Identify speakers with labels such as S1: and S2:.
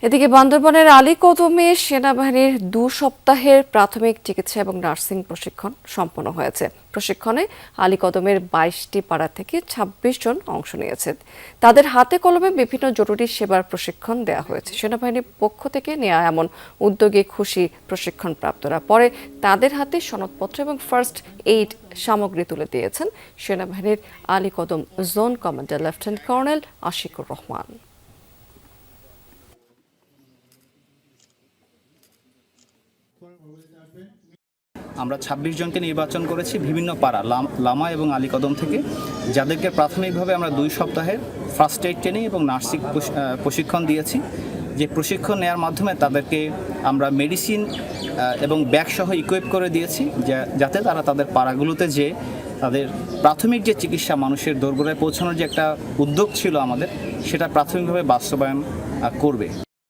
S1: এদিকে বান্দরবানের আলীকদমে সেনাবাহিনীর 2 সপ্তাহের প্রাথমিক চিকিৎসা এবং নার্সিং প্রশিক্ষণ সম্পন্ন হয়েছে। প্রশিক্ষণে আলীকদমের 22টি পাড়া থেকে 26 জন অংশ নিয়েছে। তাদের হাতে কলমে বিভিন্ন জরুরি সেবার প্রশিক্ষণ দেওয়া হয়েছে। সেনাবাহিনীর পক্ষ থেকে নেওয়া এমন উদ্যোগে খুশি প্রশিক্ষণপ্রাপ্তরা। পরে তাদের হাতে সনদপত্র এবং ফার্স্ট এইড সামগ্রী তুলে দিয়েছেন সেনাবাহিনীর Alikadam zone commander lieutenant colonel Ashikur Rahman.
S2: আমরা 26 জনকে নির্বাচন করেছি বিভিন্ন পাড়া লামা এবং আলীকদম থেকে, যাদেরকে প্রাথমিকভাবে আমরা 2 সপ্তাহের ফার্স্ট এইড ট্রেনিং এবং নার্সিং প্রশিক্ষণ দিয়েছি। যে প্রশিক্ষণ নেওয়ার মাধ্যমে তাদেরকে আমরা মেডিসিন এবং ব্যাগ সহ ইকুইপ করে দিয়েছি, যাতে তারা তাদের পাড়াগুলোতে যে তাদের প্রাথমিক যে চিকিৎসা মানুষের দোরগোড়ায় পৌঁছানোর যে একটা উদ্যোগ ছিল আমাদের, সেটা প্রাথমিকভাবে বাস্তবায়ন করবে।